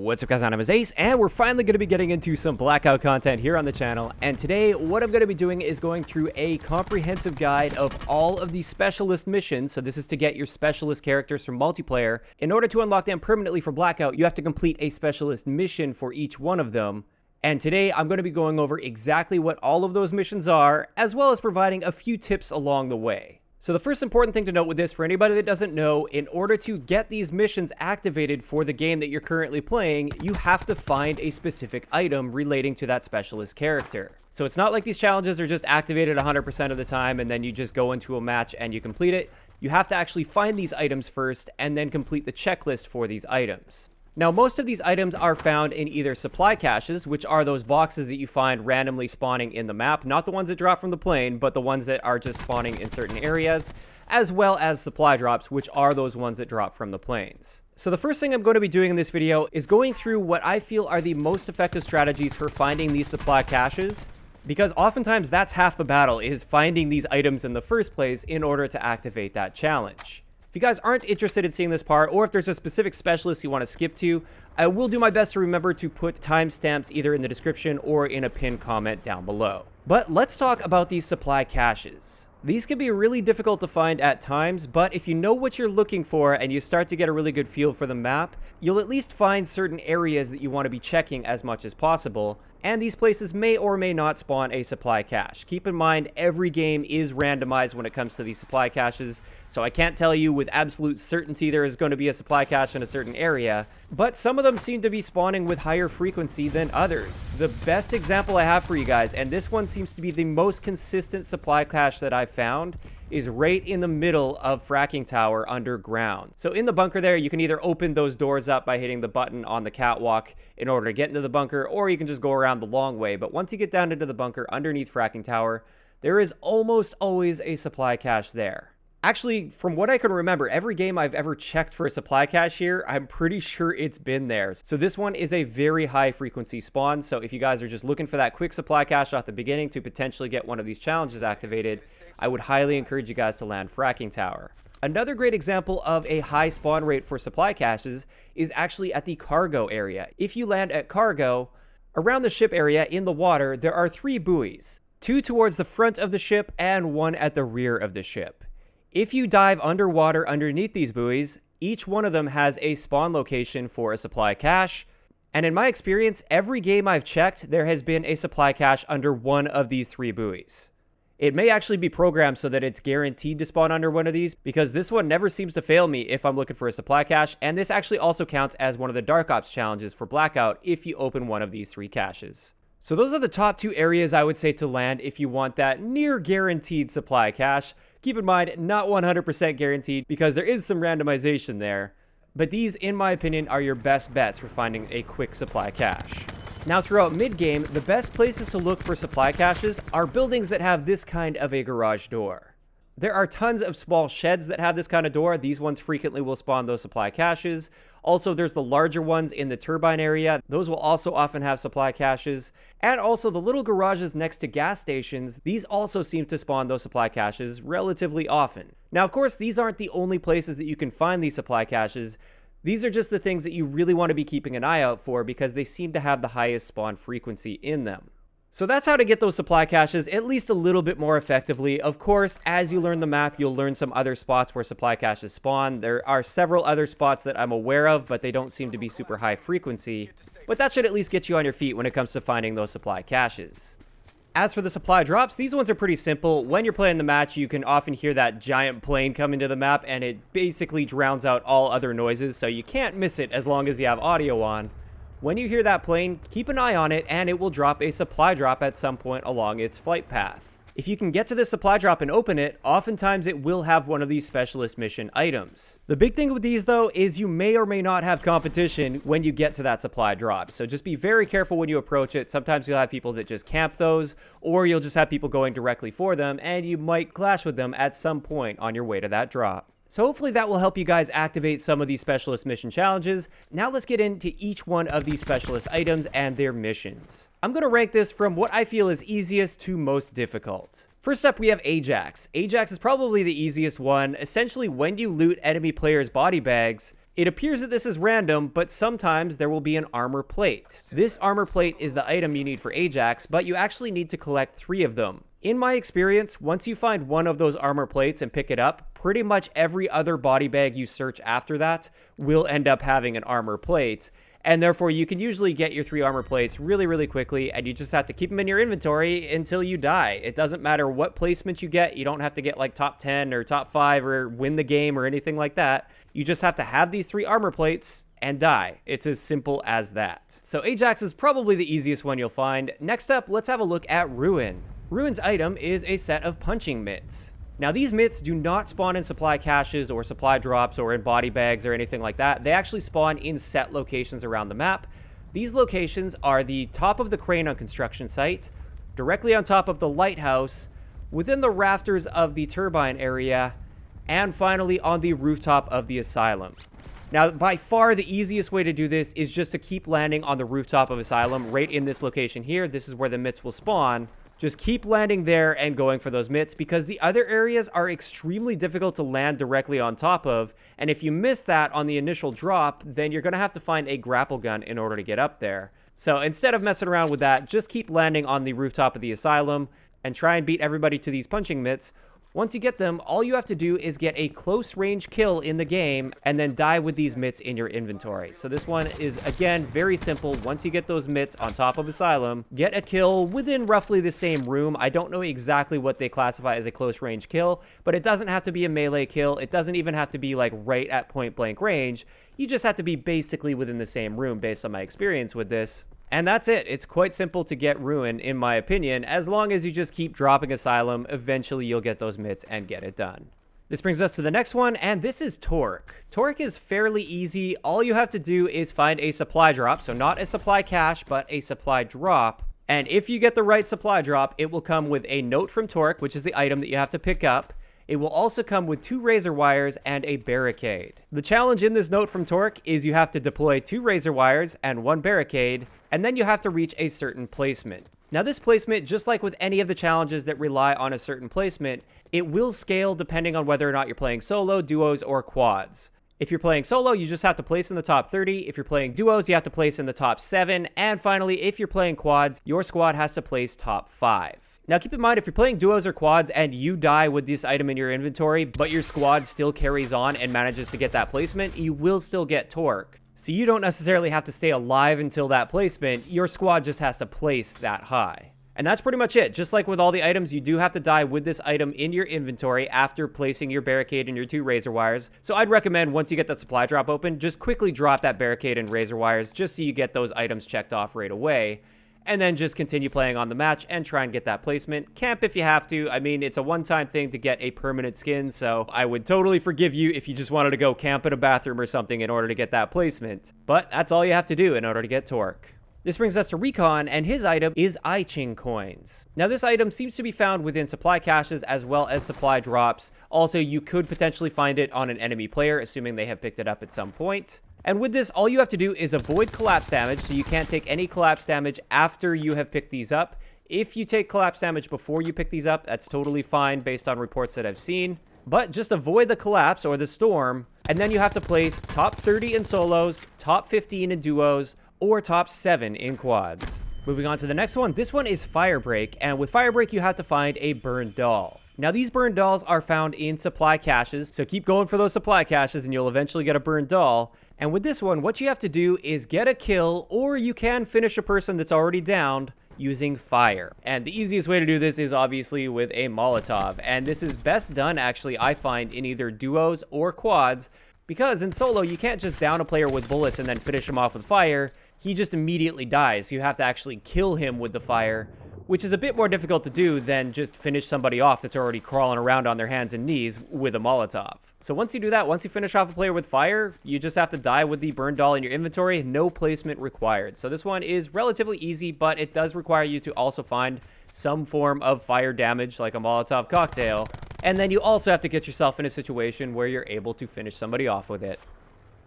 What's up guys, my name is Ace, and we're finally going to be getting into some Blackout content here on the channel. And today, what I'm going to be doing is going through a comprehensive guide of all of the specialist missions. So this is to get your specialist characters from multiplayer. In order to unlock them permanently for Blackout, you have to complete a specialist mission for each one of them. And today, I'm going to be going over exactly what all of those missions are, as well as providing a few tips along the way. So the first important thing to note with this, for anybody that doesn't know, in order to get these missions activated for the game that you're currently playing, you have to find a specific item relating to that specialist character. So it's not like these challenges are just activated 100% of the time and then you just go into a match and you complete it. You have to actually find these items first and then complete the checklist for these items. Now, most of these items are found in either supply caches, which are those boxes that you find randomly spawning in the map, not the ones that drop from the plane, but the ones that are just spawning in certain areas, as well as supply drops, which are those ones that drop from the planes. So the first thing I'm going to be doing in this video is going through what I feel are the most effective strategies for finding these supply caches, because oftentimes that's half the battle, is finding these items in the first place in order to activate that challenge. If you guys aren't interested in seeing this part, or if there's a specific specialist you want to skip to, I will do my best to remember to put timestamps either in the description or in a pinned comment down below. But let's talk about these supply caches. These can be really difficult to find at times, but if you know what you're looking for and you start to get a really good feel for the map, you'll at least find certain areas that you want to be checking as much as possible, and these places may or may not spawn a supply cache. Keep in mind, every game is randomized when it comes to these supply caches, so I can't tell you with absolute certainty there is going to be a supply cache in a certain area, but some of them seem to be spawning with higher frequency than others. The best example I have for you guys, and this one seems to be the most consistent supply cache that I've found, is right in the middle of Fracking Tower underground. So in the bunker there, you can either open those doors up by hitting the button on the catwalk in order to get into the bunker, or you can just go around the long way. But once you get down into the bunker underneath Fracking Tower, there is almost always a supply cache there. Actually, from what I can remember, every game I've ever checked for a supply cache here, I'm pretty sure it's been there. So this one is a very high frequency spawn. So if you guys are just looking for that quick supply cache at the beginning to potentially get one of these challenges activated, I would highly encourage you guys to land Fracking Tower. Another great example of a high spawn rate for supply caches is actually at the cargo area. If you land at cargo, around the ship area in the water, there are 3 buoys, 2 towards the front of the ship and 1 at the rear of the ship. If you dive underwater underneath these buoys, each one of them has a spawn location for a supply cache. And in my experience, every game I've checked, there has been a supply cache under one of these 3 buoys. It may actually be programmed so that it's guaranteed to spawn under one of these, because this one never seems to fail me if I'm looking for a supply cache. And this actually also counts as one of the Dark Ops challenges for Blackout if you open one of these 3 caches. So those are the top 2 areas I would say to land if you want that near guaranteed supply cache. Keep in mind, not 100% guaranteed because there is some randomization there, but these, in my opinion, are your best bets for finding a quick supply cache. Now, throughout mid-game, the best places to look for supply caches are buildings that have this kind of a garage door. There are tons of small sheds that have this kind of door. These ones frequently will spawn those supply caches. Also, there's the larger ones in the turbine area. Those will also often have supply caches. And also the little garages next to gas stations, these also seem to spawn those supply caches relatively often. Now, of course, these aren't the only places that you can find these supply caches. These are just the things that you really want to be keeping an eye out for because they seem to have the highest spawn frequency in them. So that's how to get those supply caches at least a little bit more effectively. Of course, as you learn the map, you'll learn some other spots where supply caches spawn. There are several other spots that I'm aware of, but they don't seem to be super high frequency. But that should at least get you on your feet when it comes to finding those supply caches. As for the supply drops, these ones are pretty simple. When you're playing the match, you can often hear that giant plane come into the map, and it basically drowns out all other noises, so you can't miss it as long as you have audio on. When you hear that plane, keep an eye on it and it will drop a supply drop at some point along its flight path. If you can get to this supply drop and open it, oftentimes it will have one of these specialist mission items. The big thing with these though is you may or may not have competition when you get to that supply drop. So just be very careful when you approach it. Sometimes you'll have people that just camp those, or you'll just have people going directly for them and you might clash with them at some point on your way to that drop. So hopefully that will help you guys activate some of these specialist mission challenges. Now let's get into each one of these specialist items and their missions. I'm going to rank this from what I feel is easiest to most difficult. First up, we have Ajax. Ajax is probably the easiest one. Essentially, when you loot enemy players' body bags, It appears that this is random, but sometimes there will be an armor plate. This armor plate is the item you need for Ajax, but you actually need to collect 3 of them. In my experience, once you find one of those armor plates and pick it up, pretty much every other body bag you search after that will end up having an armor plate. And therefore, you can usually get your 3 armor plates really, really quickly, and you just have to keep them in your inventory until you die. It doesn't matter what placement you get. You don't have to get like top 10 or top 5 or win the game or anything like that. You just have to have these 3 armor plates and die. It's as simple as that. So Ajax is probably the easiest one you'll find. Next up, let's have a look at Ruin. Ruin's item is a set of punching mitts. Now, these mitts do not spawn in supply caches or supply drops or in body bags or anything like that. They actually spawn in set locations around the map. These locations are the top of the crane on construction site, directly on top of the lighthouse, within the rafters of the turbine area, and finally on the rooftop of the asylum. Now, by far the easiest way to do this is just to keep landing on the rooftop of asylum right in this location here. This is where the mitts will spawn. Just keep landing there and going for those mitts, because the other areas are extremely difficult to land directly on top of, and if you miss that on the initial drop, then you're going to have to find a grapple gun in order to get up there. So instead of messing around with that, just keep landing on the rooftop of the asylum and try and beat everybody to these punching mitts. Once you get them, all you have to do is get a close range kill in the game and then die with these mitts in your inventory. So this one is, again, very simple. Once you get those mitts on top of Asylum, get a kill within roughly the same room. I don't know exactly what they classify as a close range kill, but it doesn't have to be a melee kill. It doesn't even have to be like right at point blank range. You just have to be basically within the same room based on my experience with this. And that's it. It's quite simple to get Ruin, in my opinion. As long as you just keep dropping Asylum, eventually you'll get those mitts and get it done. This brings us to the next one, and this is Torque. Torque is fairly easy. All you have to do is find a supply drop, so not a supply cache, but a supply drop. And if you get the right supply drop, it will come with a note from Torque, which is the item that you have to pick up. It will also come with 2 razor wires and a barricade. The challenge in this note from Torque is you have to deploy 2 razor wires and 1 barricade, and then you have to reach a certain placement. Now this placement, just like with any of the challenges that rely on a certain placement, it will scale depending on whether or not you're playing solo, duos, or quads. If you're playing solo, you just have to place in the top 30. If you're playing duos, you have to place in the top 7. And finally, if you're playing quads, your squad has to place top 5. Now keep in mind, if you're playing duos or quads and you die with this item in your inventory, but your squad still carries on and manages to get that placement, you will still get Torque. So you don't necessarily have to stay alive until that placement, your squad just has to place that high. And that's pretty much it. Just like with all the items, you do have to die with this item in your inventory after placing your barricade and your 2 razor wires. So I'd recommend once you get the supply drop open, just quickly drop that barricade and razor wires just so you get those items checked off right away. And then just continue playing on the match and try and get that placement. Camp if you have to. I mean, it's a one-time thing to get a permanent skin, so I would totally forgive you if you just wanted to go camp in a bathroom or something in order to get that placement. But that's all you have to do in order to get Torque. This brings us to Recon, and his item is I-Ching coins. Now this item seems to be found within supply caches as well as supply drops. Also, you could potentially find it on an enemy player, assuming they have picked it up at some point. And with this, all you have to do is avoid collapse damage, so you can't take any collapse damage after you have picked these up. If you take collapse damage before you pick these up, that's totally fine based on reports that I've seen. But just avoid the collapse or the storm, and then you have to place top 30 in solos, top 15 in duos, or top 7 in quads. Moving on to the next one, this one is Firebreak, and with Firebreak you have to find a burned doll. Now these burned dolls are found in supply caches, so keep going for those supply caches and you'll eventually get a burned doll. And with this one, what you have to do is get a kill, or you can finish a person that's already downed using fire. And the easiest way to do this is obviously with a Molotov, and this is best done actually, I find, in either duos or quads, because in solo you can't just down a player with bullets and then finish him off with fire. He just immediately dies. You have to actually kill him with the fire, which is a bit more difficult to do than just finish somebody off that's already crawling around on their hands and knees with a Molotov. So once you do that, once you finish off a player with fire, you just have to die with the burned doll in your inventory, no placement required. So this one is relatively easy, but it does require you to also find some form of fire damage, like a Molotov cocktail. And then you also have to get yourself in a situation where you're able to finish somebody off with it.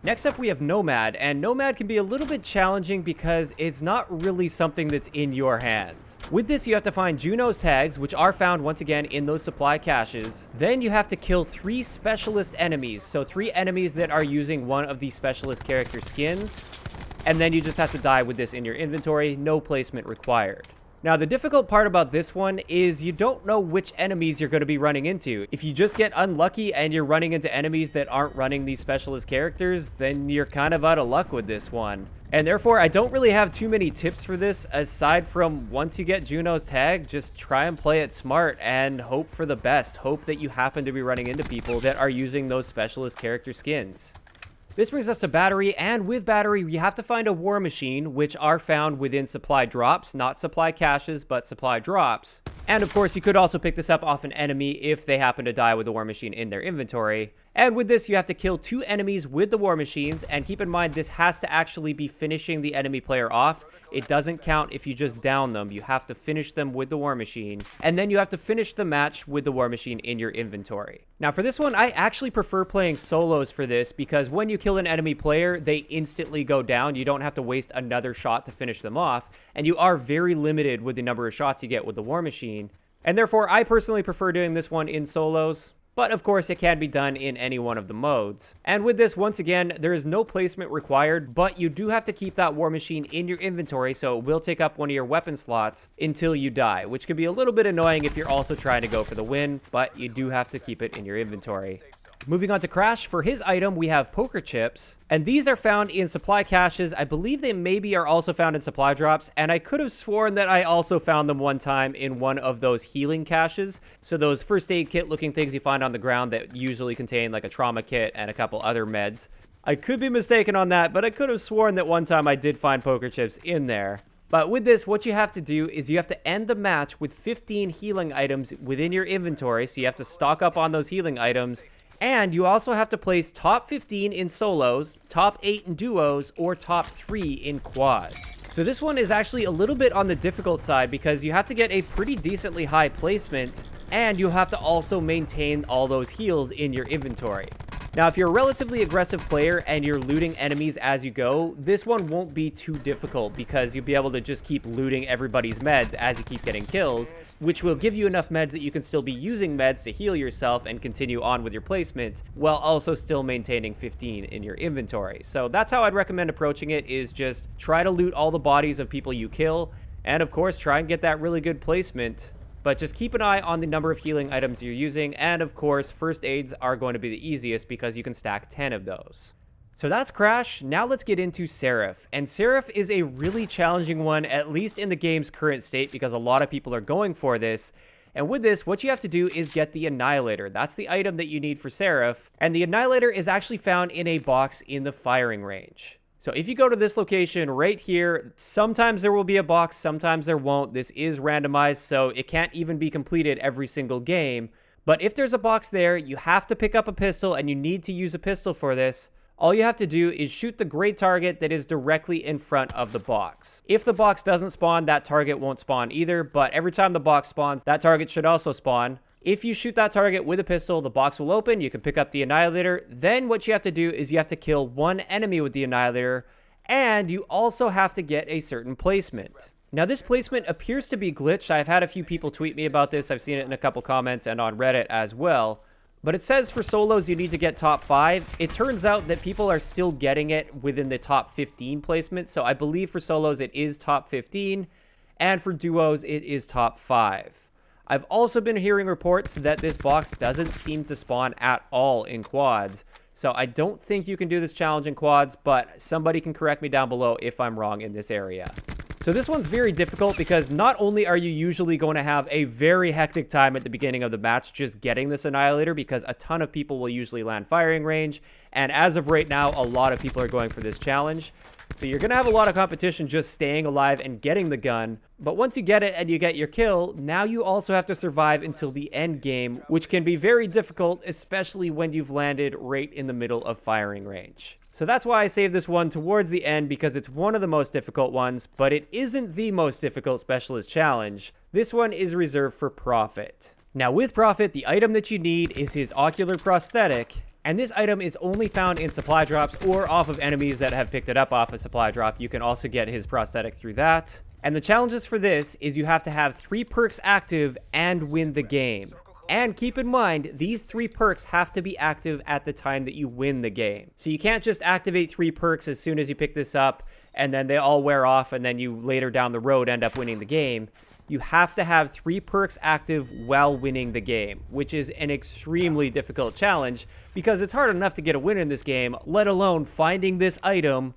Next up, we have Nomad, and Nomad can be a little bit challenging because it's not really something that's in your hands. With this, you have to find Juno's tags, which are found once again in those supply caches. Then you have to kill 3 specialist enemies, so 3 enemies that are using one of the specialist character skins. And then you just have to die with this in your inventory, no placement required. Now, the difficult part about this one is you don't know which enemies you're going to be running into. If you just get unlucky and you're running into enemies that aren't running these specialist characters, then you're kind of out of luck with this one. And therefore, I don't really have too many tips for this, aside from once you get Juno's tag, just try and play it smart and hope for the best. Hope that you happen to be running into people that are using those specialist character skins. This brings us to Battery, and with Battery, we have to find a war machine, which are found within supply drops, not supply caches, but supply drops. And of course, you could also pick this up off an enemy if they happen to die with the war machine in their inventory. And with this, you have to kill 2 enemies with the war machines, and keep in mind, this has to actually be finishing the enemy player off. It doesn't count if you just down them. You have to finish them with the war machine, and then you have to finish the match with the war machine in your inventory. Now, for this one, I actually prefer playing solos for this, because when you kill an enemy player, they instantly go down. You don't have to waste another shot to finish them off, and you are very limited with the number of shots you get with the war machine. And therefore, I personally prefer doing this one in solos. But of course, it can be done in any one of the modes. And with this, once again, there is no placement required, but you do have to keep that war machine in your inventory, so it will take up one of your weapon slots until you die, which can be a little bit annoying if you're also trying to go for the win, but you do have to keep it in your inventory. Moving on to Crash, for his item, we have poker chips, and these are found in supply caches. I believe they maybe are also found in supply drops, and I could have sworn that I also found them one time in one of those healing caches. So those first aid kit looking things you find on the ground that usually contain like a trauma kit and a couple other meds. I could be mistaken on that, but I could have sworn that one time I did find poker chips in there. But with this, what you have to do is you have to end the match with 15 healing items within your inventory, so you have to stock up on those healing items. And you also have to place top 15 in solos, top 8 in duos, or top 3 in quads. So this one is actually a little bit on the difficult side because you have to get a pretty decently high placement, and you have to also maintain all those heals in your inventory. Now, if you're a relatively aggressive player and you're looting enemies as you go, this one won't be too difficult because you'll be able to just keep looting everybody's meds as you keep getting kills, which will give you enough meds that you can still be using meds to heal yourself and continue on with your placement while also still maintaining 15 in your inventory. So that's how I'd recommend approaching it, is just try to loot all the bodies of people you kill, and of course try and get that really good placement. But just keep an eye on the number of healing items you're using, and of course, first aids are going to be the easiest because you can stack 10 of those. So that's Crash. Now let's get into Seraph. And Seraph is a really challenging one, at least in the game's current state, because a lot of people are going for this. And with this, what you have to do is get the Annihilator. That's the item that you need for Seraph. And the Annihilator is actually found in a box in the firing range. So if you go to this location right here, sometimes there will be a box, sometimes there won't. This is randomized, so it can't even be completed every single game. But if there's a box there, you have to pick up a pistol, and you need to use a pistol for this. All you have to do is shoot the gray target that is directly in front of the box. If the box doesn't spawn, that target won't spawn either, but every time the box spawns, that target should also spawn. If you shoot that target with a pistol, the box will open, you can pick up the Annihilator. Then what you have to do is you have to kill one enemy with the Annihilator, and you also have to get a certain placement. Now, this placement appears to be glitched. I've had a few people tweet me about this. I've seen it in a couple comments and on Reddit as well. But it says for solos you need to get top 5. It turns out that people are still getting it within the top 15 placement. So I believe for solos it is top 15, and for duos it is top 5. I've also been hearing reports that this box doesn't seem to spawn at all in quads. So I don't think you can do this challenge in quads, but somebody can correct me down below if I'm wrong in this area. So this one's very difficult because not only are you usually going to have a very hectic time at the beginning of the match just getting this Annihilator, because a ton of people will usually land firing range, and as of right now, a lot of people are going for this challenge. So you're going to have a lot of competition just staying alive and getting the gun. But once you get it and you get your kill, now you also have to survive until the end game, which can be very difficult, especially when you've landed right in the middle of firing range. So that's why I saved this one towards the end, because it's one of the most difficult ones, but it isn't the most difficult specialist challenge. This one is reserved for Prophet. Now with Prophet, the item that you need is his ocular prosthetic, And this item is only found in supply drops or off of enemies that have picked it up off a supply drop. You can also get his prosthetic through that. And the challenges for this is you have to have 3 perks active and win the game. And keep in mind, these 3 perks have to be active at the time that you win the game. So you can't just activate 3 perks as soon as you pick this up, and then they all wear off, and then you later down the road end up winning the game. You have to have 3 perks active while winning the game, which is an extremely difficult challenge, because it's hard enough to get a win in this game, let alone finding this item,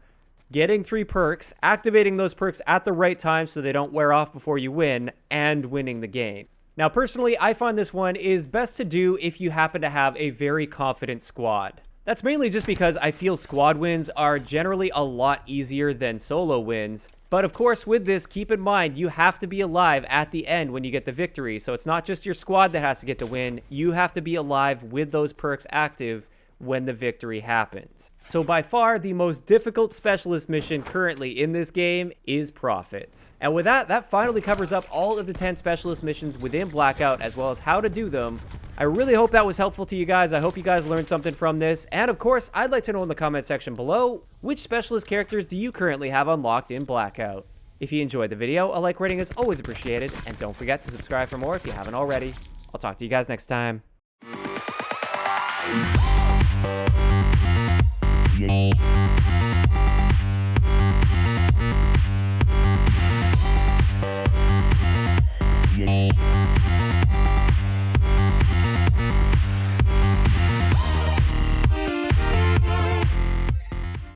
getting 3 perks, activating those perks at the right time so they don't wear off before you win, and winning the game. Now, personally, I find this one is best to do if you happen to have a very confident squad. That's mainly just because I feel squad wins are generally a lot easier than solo wins. But of course, with this, keep in mind, you have to be alive at the end when you get the victory. So it's not just your squad that has to get the win. You have to be alive with those perks active when the victory happens. So by far, the most difficult specialist mission currently in this game is Profits. And with that, that finally covers up all of the 10 specialist missions within Blackout, as well as how to do them. I really hope that was helpful to you guys. I hope you guys learned something from this. And of course, I'd like to know in the comment section below, which specialist characters do you currently have unlocked in Blackout? If you enjoyed the video, a like rating is always appreciated. And don't forget to subscribe for more if you haven't already. I'll talk to you guys next time. Yeah.